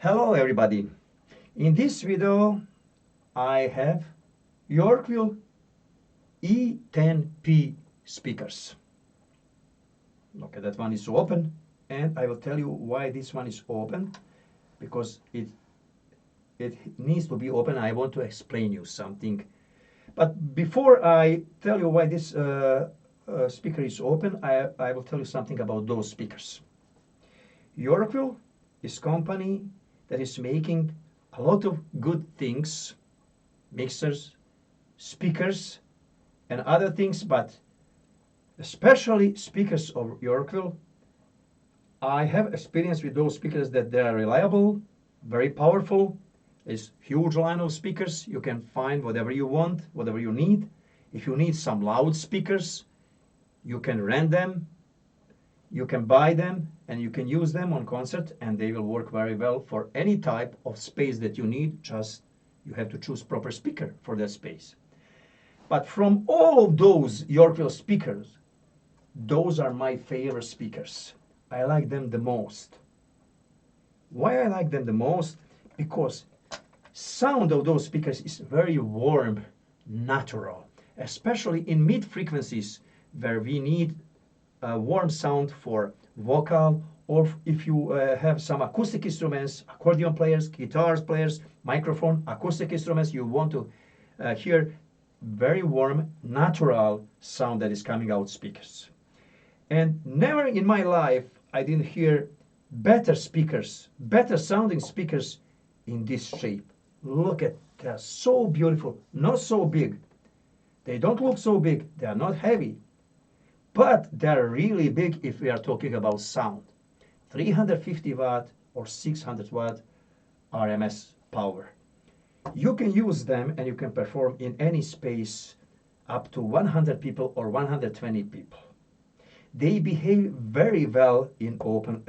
Hello everybody. In this video I have Yorkwille E10P speakers. Okay, that one is open and I will tell you why this one is open because it needs to be open. I want to explain you something. But before I tell you why this speaker is open, I will tell you something about those speakers. Yorkville is company that is making a lot of good things, mixers, speakers, and other things, but especially speakers of Yorkville. I have experience with those speakers that they are reliable, very powerful. There's huge line of speakers. You can find whatever you want, whatever you need. If you need some loud speakers, you can rent them. You can buy them and you can use them on concert and they will work very well for any type of space that you need. Just you have to choose proper speaker for that space. But from all of those Yorkville speakers, those are my favorite speakers. I like them the most. Why I like them the most? Because sound of those speakers is very warm, natural, especially in mid frequencies where we need a warm sound for vocal, or if you have some acoustic instruments, accordion players, guitars players, microphone, acoustic instruments, you want to hear very warm, natural sound that is coming out speakers. And never in my life I didn't hear better speakers, better sounding speakers in this shape. Look at, they're so beautiful, not so big. They don't look so big, they are not heavy. But they're really big if we are talking about sound. 350 watt or 600 watt RMS power. You can use them and you can perform in any space up to 100 people or 120 people. They behave very well in open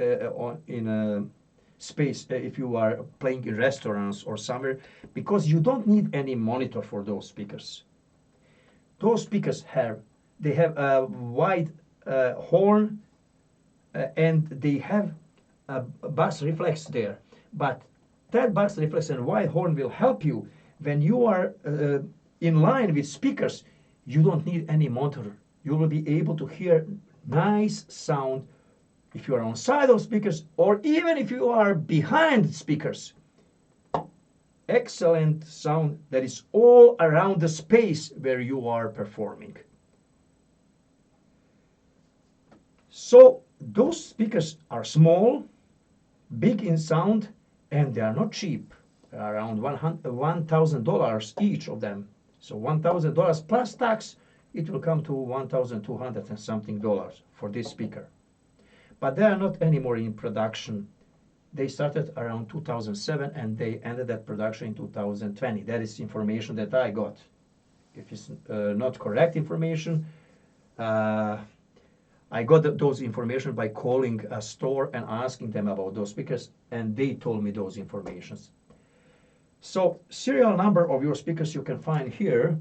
space if you are playing in restaurants or somewhere, because you don't need any monitor for those speakers. Those speakers have a wide horn and they have a bass reflex there. But that bass reflex and wide horn will help you when you are in line with speakers. You don't need any monitor. You will be able to hear nice sound if you are on side of speakers or even if you are behind speakers. Excellent sound that is all around the space where you are performing. So those speakers are small, big in sound, and they are not cheap. They are around $1,000 each of them. So $1,000 plus tax, it will come to $1,200 and something for this speaker. But they are not anymore in production. They started around 2007 and they ended that production in 2020. That is information that I got. If it's not correct information, I got those information by calling a store and asking them about those speakers, and they told me those informations. So serial number of your speakers you can find here,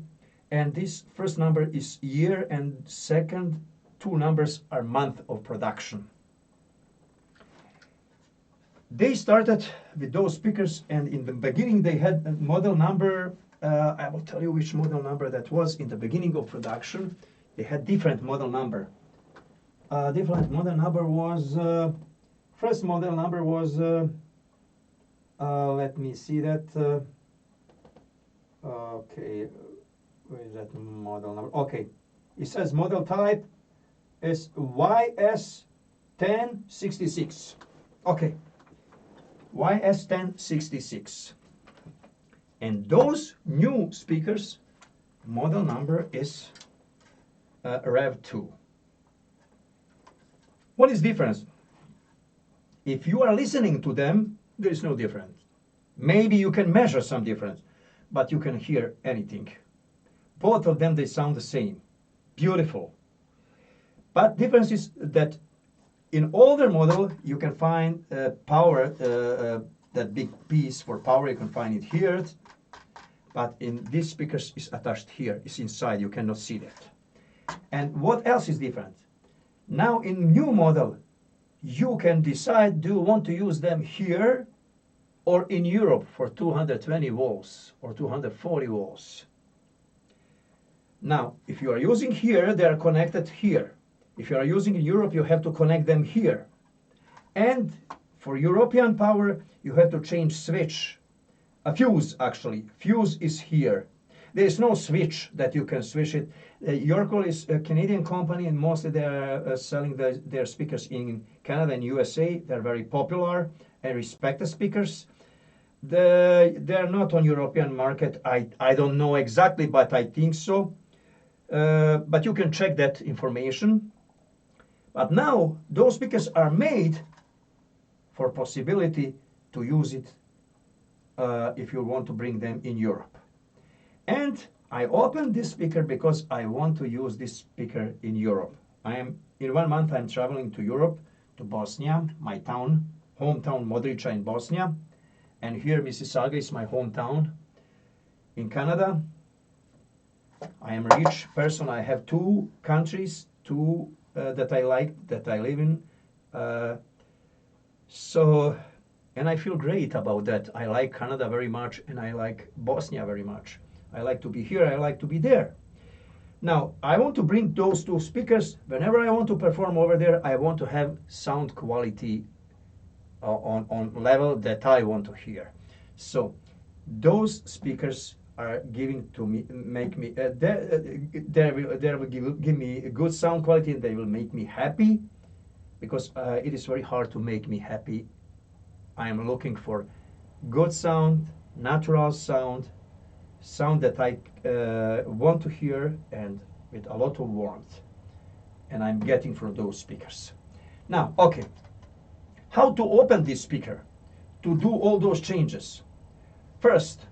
and this first number is year and second two numbers are month of production. They started with those speakers, and in the beginning they had a model number. I will tell you which model number that was in the beginning of production. They had different model number. Different model number was, first model number was, let me see that, okay, where is that model number? Okay, it says model type is YS1066. Okay, YS1066. And those new speakers, model number is REV2. What is difference? If you are listening to them, there is no difference. Maybe you can measure some difference, but you can hear anything. Both of them, they sound the same. Beautiful. But difference is that in older model, you can find power, that big piece for power, you can find it here. But in these speakers, is attached here, it's inside, you cannot see that. And what else is different? Now in new model, you can decide, do you want to use them here or in Europe for 220 volts or 240 volts. Now, if you are using here, they are connected here. If you are using in Europe, you have to connect them here. And for European power, you have to change switch. A fuse, actually. Fuse is here. There is no switch that you can switch it. Yorkwille is a Canadian company, and mostly they are selling their speakers in Canada and USA. They're very popular and respected speakers. They're not on European market. I don't know exactly, but I think so. But you can check that information. But now those speakers are made for possibility to use it if you want to bring them in Europe. And I opened this speaker because I want to use this speaker in Europe. In 1 month I'm traveling to Europe, to Bosnia, my town, hometown Modrica in Bosnia. And here Mississauga is my hometown. In Canada, I am a rich person. I have 2 countries, that I like, that I live in. And I feel great about that. I like Canada very much, and I like Bosnia very much. I like to be here, I like to be there. Now, I want to bring those 2 speakers. Whenever I want to perform over there, I want to have sound quality on level that I want to hear. So, those speakers are giving to me, make me, they will give me a good sound quality, and they will make me happy, because it is very hard to make me happy. I am looking for good sound, natural sound, sound that I want to hear, and with a lot of warmth. And I'm getting from those speakers. Now, okay, how to open this speaker to do all those changes? First,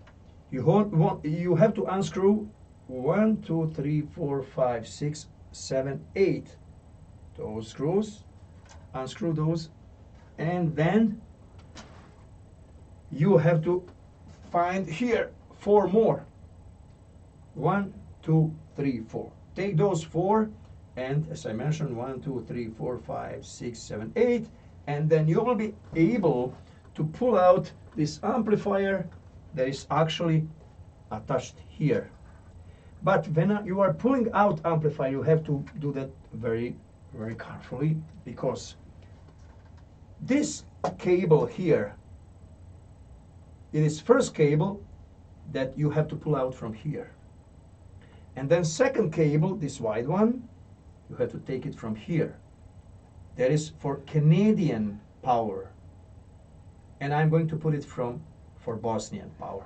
you have to unscrew 1, 2, 3, 4, 5, 6, 7, 8 those screws. Unscrew those, and then you have to find here 4 more. 1, 2, 3, 4. Take those 4, and as I mentioned, 1, 2, 3, 4, 5, 6, 7, 8, and then you will be able to pull out this amplifier that is actually attached here. But when you are pulling out amplifier, you have to do that very, very carefully, because this cable here, it is first cable that you have to pull out from here. And then second cable, this wide one, you have to take it from here. That is for Canadian power. And I'm going to put it for Bosnian power.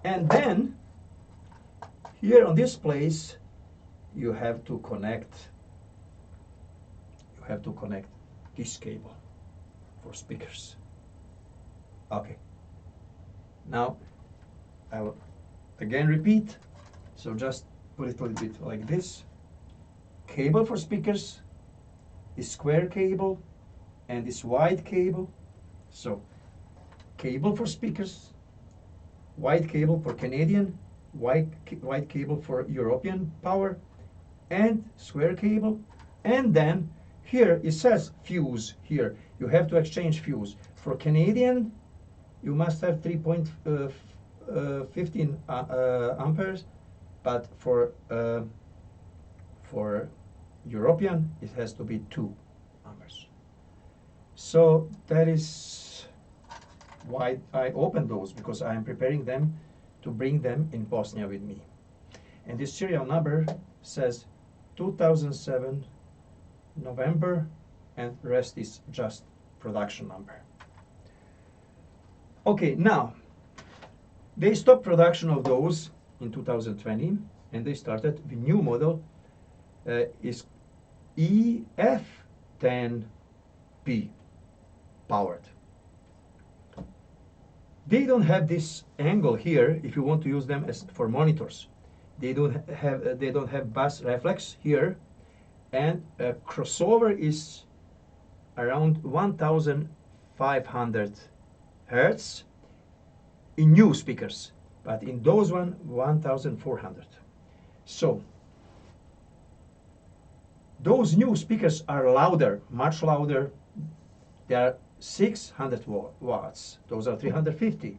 And then here on this place, you have to connect this cable for speakers. Okay. Now I will again repeat. So just put it a little bit like this. Cable for speakers is square cable, and this wide cable. So cable for speakers, wide cable for Canadian, wide cable for European power, and square cable. And then here it says fuse. Here you have to exchange fuse. For Canadian, you must have 3.15 amperes, but for European, it has to be 2 amperes. So that is why I opened those, because I am preparing them to bring them in Bosnia with me. And this serial number says 2007 November, and the rest is just production number. Okay, now they stopped production of those in 2020, and they started the new model is E10P powered. They don't have this angle here if you want to use them as for monitors. They don't have bass reflex here, and crossover is around 1500 hertz in new speakers, but in those 1400. So those new speakers are louder, much louder. They are 600 watts. Those are 350.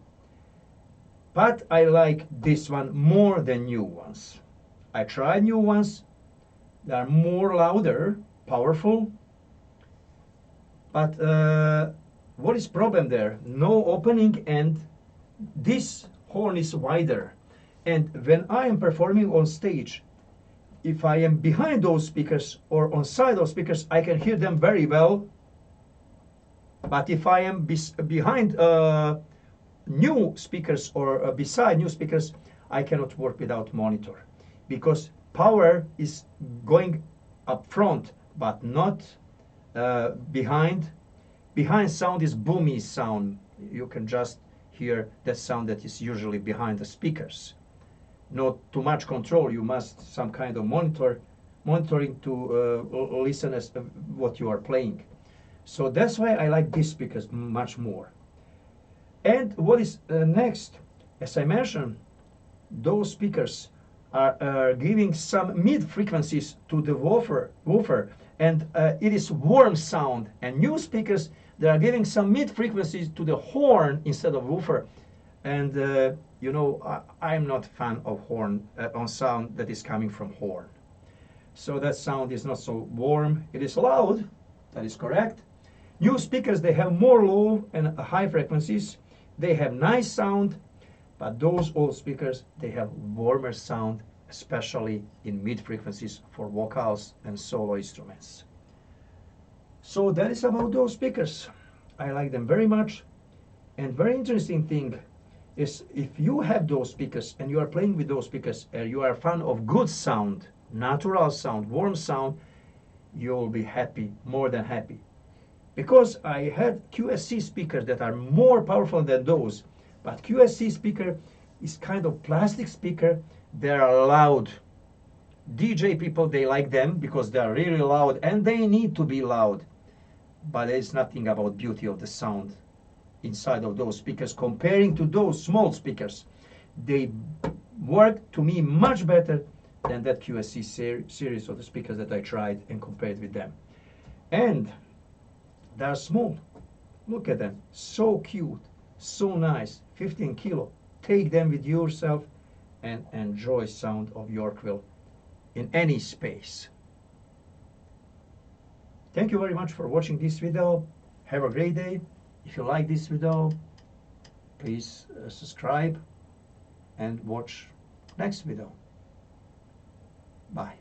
But I like this one more than new ones. I tried new ones. They are more louder, powerful. But what is problem there? No opening, and this horn is wider. And when I am performing on stage, if I am behind those speakers or on side of speakers, I can hear them very well. But if I am behind new speakers or beside new speakers, I cannot work without monitor, because power is going up front, but not behind. Behind sound is boomy sound. You can just hear that sound that is usually behind the speakers. Not too much control. You must some kind of monitoring to listen as what you are playing. So that's why I like these speakers much more. And what is next? As I mentioned, those speakers are giving some mid frequencies to the woofer, and it is warm sound. And new speakers, they are giving some mid frequencies to the horn instead of woofer. And you know, I'm not a fan of horn on sound that is coming from horn. So that sound is not so warm. It is loud, that is correct. New speakers, they have more low and high frequencies. They have nice sound, but those old speakers, they have warmer sound, especially in mid frequencies for vocals and solo instruments. So that is about those speakers. I like them very much. And very interesting thing is, if you have those speakers and you are playing with those speakers and you are a fan of good sound, natural sound, warm sound, you will be happy, more than happy. Because I had QSC speakers that are more powerful than those, but QSC speaker is kind of plastic speaker. They are loud. DJ people, they like them because they are really loud, and they need to be loud. But there's nothing about beauty of the sound inside of those speakers comparing to those small speakers. They work to me much better than that QSC series of the speakers that I tried and compared with them. And they are small. Look at them. So cute. So nice. 15 kilo. Take them with yourself and enjoy sound of Yorkville in any space. Thank you very much for watching this video. Have a great day. If you like this video, please subscribe and watch next video. Bye.